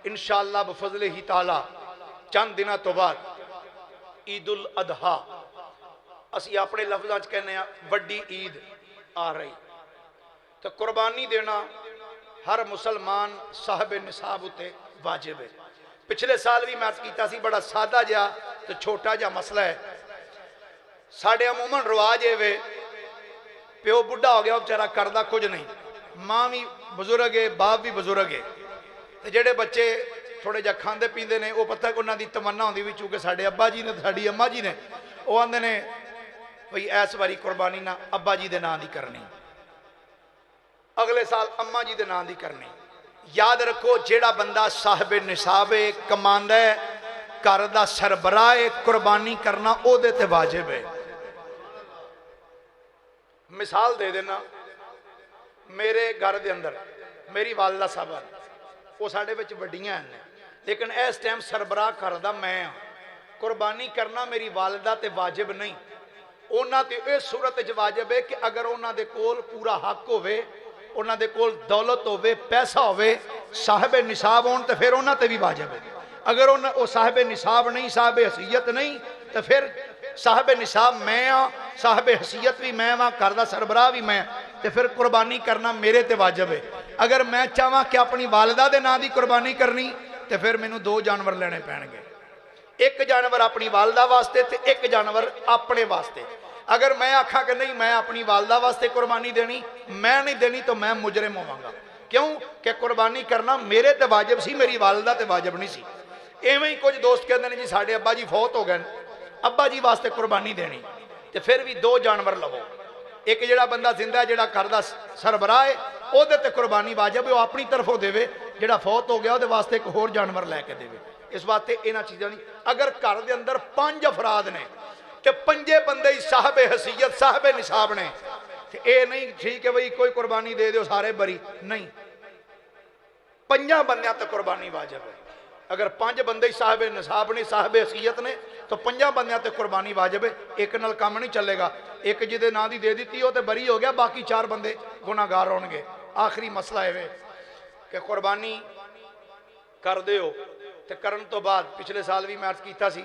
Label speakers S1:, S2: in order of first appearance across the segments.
S1: इंशाअल्लाह बफज़ले ही ताला चंद दिनों तो बाद ईद उल अदहा असी अपने लफ्ज़ां च कहने वड्डी ईद आ रही। तो कुर्बानी देना हर मुसलमान साहब निसाब उत्ते वाजिब है। पिछले साल भी मैं किया सी, बड़ा सादा जिहा तो छोटा जिहा मसला है। साढ़े अमूमन रिवाज ये वे प्यो बुढ़ा हो गया बेचारा करता कुछ नहीं, माँ भी बजुर्ग है, बाप भी बजुर्ग है, तो जेडे बच्चे थोड़े जहा खाते पीते हैं वो पता कि उन्होंने तमन्ना होंगी भी चूंकि साढ़े अब्बा जी ने साड़ी अम्मा जी ने वो आते ने भाई इस बारी कुर्बानी ना अब्बा जी के नाम की करनी, अगले साल अम्मा जी के नाम की करनी। याद रखो जेड़ा बंदा साहिब निसाब है, कमांदा है, घर का सरबराह है, कुर्बानी करना ओदे ते वाजिब है। मिसाल दे देना, मेरे घर के अंदर मेरी वालदा साहब वो साढ़े विच वड्डियां हैं, लेकिन इस टाइम सरबराह घर दा मैं हाँ। कुर्बानी करना मेरी वालदा ते वाजिब नहीं, उन्हां ते इस सूरत च वाजिब है कि अगर उन्हां दे कोल पूरा हक होवे, उन्हां दे कोल दौलत होवे, पैसा होवे, साहिब निसाब होण ते फिर उन्हां ते भी वाजिब है। अगर उन्हां वो साहिब निसाब नहीं, साहिब हसीयत नहीं, तो फिर साहिब निसाब मैं हाँ, साहिब हसीयत भी मैं हाँ, घर का सरबराह भी मैं, तो फिर कुर्बानी करना मेरे ते वाजिब है। अगर मैं चाहां कि अपनी वालदा दे नाम की कुर्बानी करनी तो फिर मैनू दो जानवर लेने पैणगे, एक जानवर अपनी वालदा वास्ते ते एक जानवर अपने वास्ते। अगर मैं आखा कि नहीं मैं अपनी वालदा वास्ते कुर्बानी देनी, मैं नहीं देनी, तो मैं मुजरिम होवांगा। क्यों कि कुर्बानी करना मेरे ते वाजिब सी, मेरी वालदा ते वाजिब नहीं सी। इवें ही कुछ दोस्त कहते हैं जी साढ़े अब्बा जी फौत हो गए, अब्बा जी वास्ते कुर्बानी देनी, तो फिर भी दो जानवर लवो। एक जिहड़ा बंदा जिंदा जिहड़ा घर का सरबराह है उहदे ते कुर्बानी वाजिब है, वो अपनी तरफों देवे, जिहड़ा फौत हो गया उहदे वास्ते एक होर जानवर लैके देवे। इस वास्ते इन्हां चीज़ां नहीं। अगर घर के अंदर 5 अफराद ने तो 5 बंदे ही साहब हसीयत साहब निसाब ने, तो यह नहीं ठीक है भाई कोई कुर्बानी दे दो सारे बरी नहीं, 5 बंदियां तो कुर्बानी वाजिब है। अगर 5 बंदे ही साहब निसाब ने, साहब हसीयत ने, तो 5 बंदियां तो कुर्बानी वाजिब है। एक नाल काम नहीं चलेगा, एक जिदे नां दी दे दी वो तो बरी हो गया, बाकी 4 बंदे गुनाहगार होणगे। आखिरी मसला है कि कुर्बानी कर दे हो तो करन तो बाद, पिछले साल भी मैं अर्ज किया सी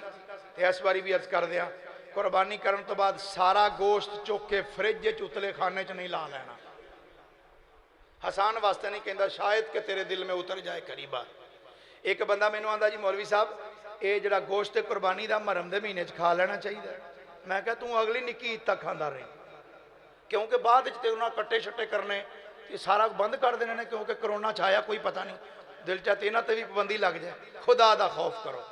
S1: ते इस बारी भी अर्ज कर दिया, कुर्बानी करन तो बाद सारा गोश्त चुक के फ्रिज च उतले खाने च नहीं ला लेना। हसान वास्ते नहीं कहता, शायद कि तेरे दिल में उतर जाए करीबा। एक बंदा मैनू आंदा जी मौलवी साहब ये जड़ा गोश्त कुर्बानी का मुहर्रम के महीने खा लेना चाहिए। मैं क्या तू अगली निक्की ईद तक खाता रही, क्योंकि बाद उन्होंने कट्टे छट्टे करने ये सारा बंद कर देने ने, क्योंकि करोना च आया कोई पता नहीं, दिल च इन्हों पर भी पाबंदी लग जाए। खुदा का खौफ करो,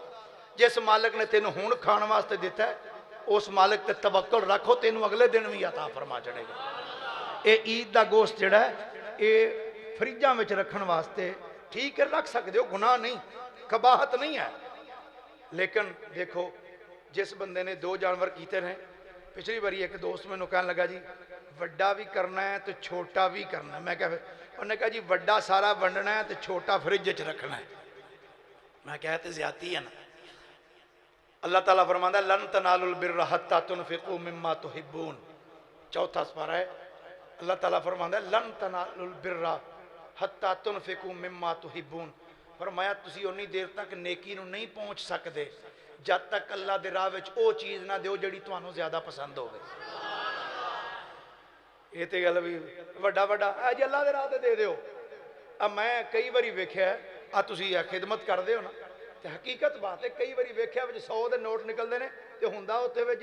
S1: जिस मालिक ने तेन हुण खाने वास्ते दिता है उस मालिक ते तवक्कल रखो, तेन अगले दिन भी अता फरमा चढ़ेगा। ये ईद का गोश्त जड़ा ये फ्रिजा में रखने वास्ते ठीक है, रख सकते हो, गुनाह नहीं, कबाहत नहीं है। लेकिन देखो जिस बंदे ने 2 जानवर किए हैं, पिछली बारी एक दोस्त मैनू कहने लगा जी वड्डा भी करना है तो छोटा भी करना है। मैं क्या उन्हें कहा जी वड्डा सारा वंडना है तो छोटा फ्रिज च रखना है। मैं क्या तो ज्यादती है ना। अल्लाह ताला फरमांदा लन तनालुल बिर्रा हत्ता तुनफिकू मिम्मा तुहिब्बून, चौथा सुपारा है। अल्लाह ताला फरमांदा लन तनालुल बिर्रा हत्ता तुनफिकू मिम्मा तुहिब्बून, फरमाया तुसी उन्नी देर तक नेकी नूं नहीं पहुंच सकते जब तक अल्लाह दे राह विच ओ चीज़ ना दो जिहड़ी तुहानूं ज़्यादा पसंद होवे। ये तो गल भी वड्डा वड्डा जी अल्लाह दे राह ते दे दिओ। अब मैं कई बारी वेख्या आ तुसी खिदमत करदे हो ना, तो हकीकत बात है कई बारी वेख्या 100 के नोट निकलते हैं तो हुंदा उत्थे विच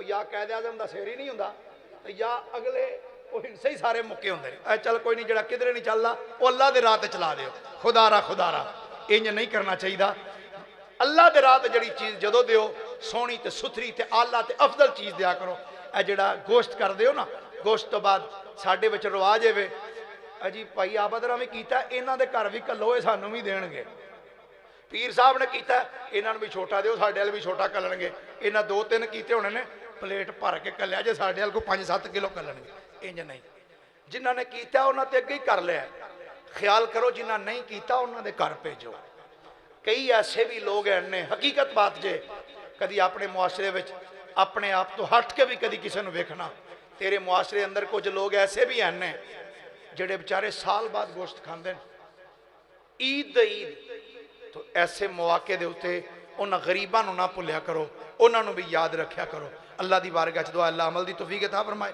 S1: या कैद आज़म दा सिर ही नहीं हुंदा या अगले वो हिंसे ही सारे मुक्के होंदे ने। चल कोई नहीं, जिहड़ा किधरे नहीं चलदा वो अल्लाह दे राह ते चला दिओ। खुदारा खुदारा इंज नहीं करना चाहिए। अल्लाह दे राह ते जिहड़ी चीज़ जदों दिओ सोहनी ते सुथरी ते आला ते अफजल चीज़ दिया करो। ए जिहड़ा गोश्त कर दिओ ना, गोश्त तो बाद साडे विच रिवाज है अजी भाई आबदरा भी किया, इन्हां दे घर भी कलो सानू भी देणगे। पीर साहब ने किया, इन्होंने भी छोटा दो, साढ़े वाल भी छोटा कलणगे। इन्हें 2-3 किए होने ने, प्लेट भर के कलिया जे साढ़े वाल को 5-7 किलो कलणगे। इंज नहीं, जिन्होंने किया उन्होंने तो अगे ही कर लिया। ख्याल करो जिन्हें नहीं किया उन्होंने घर भेजो। कई ऐसे भी लोग हैं ने, हकीकत बात जे कभी अपने मुआशरे में अपने आप तो हट के भी कभी किसी को वेखना, तेरे मुआशरे अंदर कुछ लोग ऐसे भी हैं ने जेडे बेचारे साल बाद गोश्त खाते हैं। ईद ईद तो ऐसे मौके के उत्ते उन्होंने गरीबों ना भुलिया करो, उन्होंने भी याद रखा करो। अल्लाह की बारगाह च दुआ, अल्लाह अमल की तौफीक अता फरमाए।